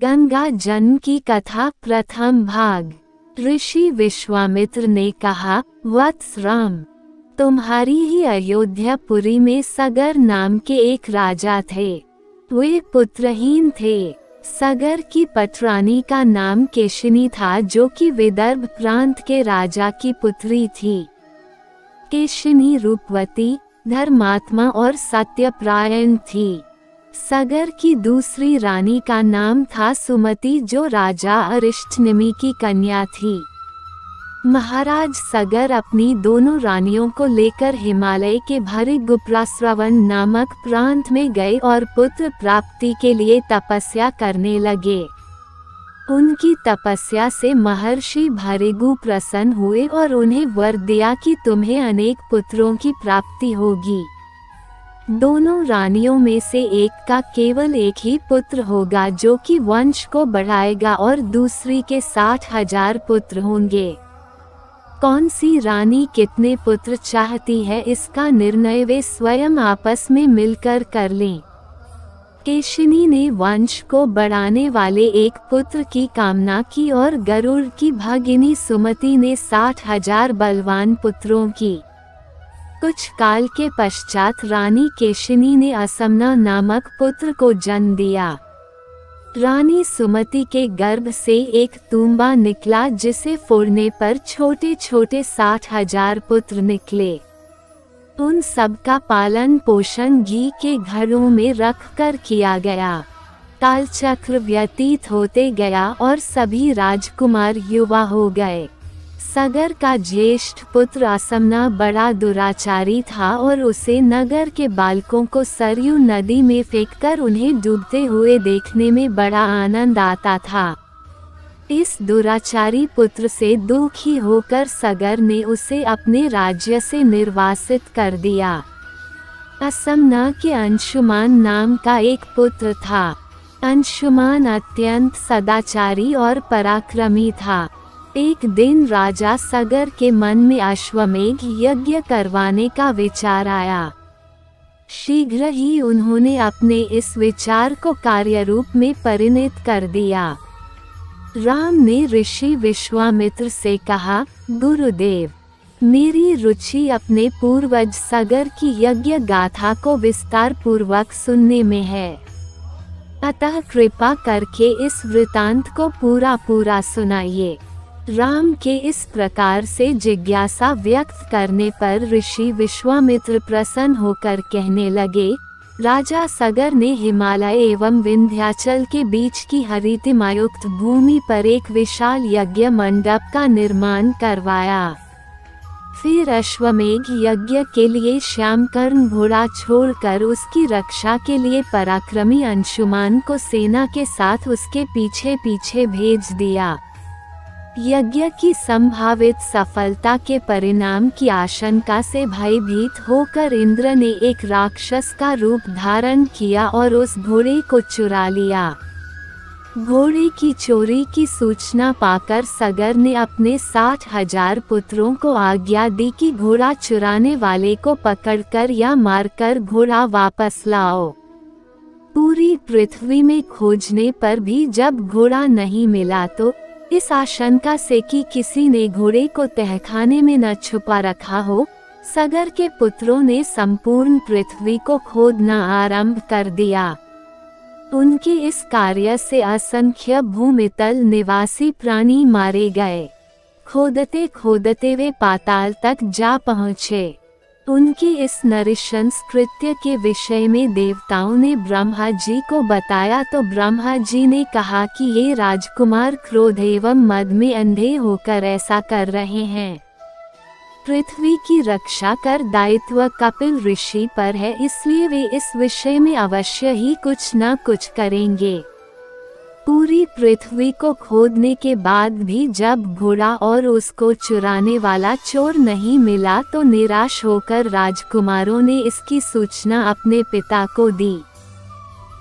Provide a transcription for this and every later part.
गंगा जन्म की कथा प्रथम भाग। ऋषि विश्वामित्र ने कहा, वत्स राम, तुम्हारी ही अयोध्यापुरी में सगर नाम के एक राजा थे। वे पुत्रहीन थे। सगर की पटरानी का नाम केशिनी था, जो कि विदर्भ प्रांत के राजा की पुत्री थी। केशिनी रूपवती, धर्मात्मा और सत्यपरायण थी। सगर की दूसरी रानी का नाम था सुमति, जो राजा अरिष्टनेमि की कन्या थी। महाराज सगर अपनी दोनों रानियों को लेकर हिमालय के भृगुप्राश्रवण नामक प्रांत में गए और पुत्र प्राप्ति के लिए तपस्या करने लगे। उनकी तपस्या से महर्षि भृगु प्रसन्न हुए और उन्हें वर दिया कि तुम्हें अनेक पुत्रों की प्राप्ति होगी। दोनों रानियों में से एक का केवल एक ही पुत्र होगा, जो कि वंश को बढ़ाएगा, और दूसरी के 60,000 पुत्र होंगे। कौन सी रानी कितने पुत्र चाहती है, इसका निर्णय वे स्वयं आपस में मिलकर कर लें। केशिनी ने वंश को बढ़ाने वाले एक पुत्र की कामना की और गरुड़ की भगिनी सुमति ने 60,000 बलवान पुत्रों की। कुछ काल के पश्चात रानी केशिनी ने असमना नामक पुत्र को जन्म दिया। रानी सुमति के गर्भ से एक तूम्बा निकला, जिसे फोड़ने पर छोटे छोटे 60,000 पुत्र निकले। उन सब का पालन पोषण घी के घरों में रखकर किया गया। कालचक्र व्यतीत होते गया और सभी राजकुमार युवा हो गए। सगर का ज्येष्ठ पुत्र असमना बड़ा दुराचारी था और उसे नगर के बालकों को सरयू नदी में फेंककर उन्हें डूबते हुए देखने में बड़ा आनंद आता था। इस दुराचारी पुत्र से दुखी होकर सगर ने उसे अपने राज्य से निर्वासित कर दिया। असमना के अंशुमान नाम का एक पुत्र था। अंशुमान अत्यंत सदाचारी और पराक्रमी था। एक दिन राजा सगर के मन में अश्वमेध यज्ञ करवाने का विचार आया। शीघ्र ही उन्होंने अपने इस विचार को कार्यरूप में परिणत कर दिया। राम ने ऋषि विश्वामित्र से कहा, गुरुदेव, मेरी रुचि अपने पूर्वज सगर की यज्ञ गाथा को विस्तार पूर्वक सुनने में है। अतः कृपा करके इस वृतांत को पूरा सुनाइए। राम के इस प्रकार से जिज्ञासा व्यक्त करने पर ऋषि विश्वामित्र प्रसन्न होकर कहने लगे, राजा सगर ने हिमालय एवं विंध्याचल के बीच की हरितिमायुक्त भूमि पर एक विशाल यज्ञ मंडप का निर्माण करवाया। फिर अश्वमेध यज्ञ के लिए श्यामकर्ण घोड़ा छोड़कर उसकी रक्षा के लिए पराक्रमी अंशुमान को सेना के साथ उसके पीछे पीछे भेज दिया। यज्ञ की संभावित सफलता के परिणाम की आशंका से भयभीत होकर इंद्र ने एक राक्षस का रूप धारण किया और उस घोड़े को चुरा लिया। घोड़े की चोरी की सूचना पाकर सगर ने अपने 60,000 पुत्रों को आज्ञा दी कि घोड़ा चुराने वाले को पकड़कर या मारकर घोड़ा वापस लाओ। पूरी पृथ्वी में खोजने पर भी जब घोड़ा नहीं मिला तो इस आशंका से कि किसी ने घोड़े को तहखाने में न छुपा रखा हो, सगर के पुत्रों ने संपूर्ण पृथ्वी को खोदना आरंभ कर दिया। उनके इस कार्य से असंख्य भूमितल निवासी प्राणी मारे गए। खोदते खोदते वे पाताल तक जा पहुँचे। उनके इस नृशंस कृत्य के विषय में देवताओं ने ब्रह्मा जी को बताया तो ब्रह्मा जी ने कहा कि ये राजकुमार क्रोध एवं मद में अंधे होकर ऐसा कर रहे हैं। पृथ्वी की रक्षा कर दायित्व कपिल ऋषि पर है, इसलिए वे इस विषय में अवश्य ही कुछ न कुछ करेंगे। पूरी पृथ्वी को खोदने के बाद भी जब घोड़ा और उसको चुराने वाला चोर नहीं मिला तो निराश होकर राजकुमारों ने इसकी सूचना अपने पिता को दी।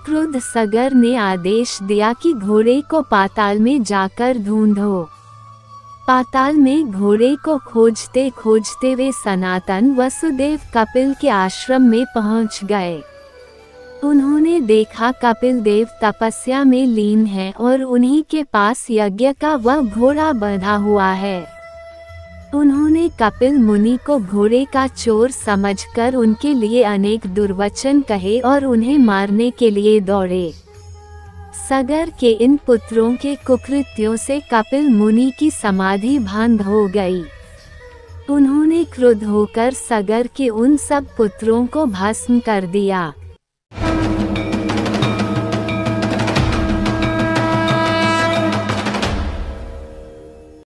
क्रुद्ध सगर ने आदेश दिया कि घोड़े को पाताल में जाकर ढूंढो। पाताल में घोड़े को खोजते खोजते वे सनातन वसुदेव कपिल के आश्रम में पहुंच गए। उन्होंने देखा कपिल देव तपस्या में लीन हैं और उन्हीं के पास यज्ञ का वह घोड़ा बंधा हुआ है। उन्होंने कपिल मुनि को घोड़े का चोर समझकर उनके लिए अनेक दुर्वचन कहे और उन्हें मारने के लिए दौड़े। सगर के इन पुत्रों के कुकृत्यों से कपिल मुनि की समाधि भंग हो गई। उन्होंने क्रुद्ध होकर सगर के उन सब पुत्रों को भस्म कर दिया।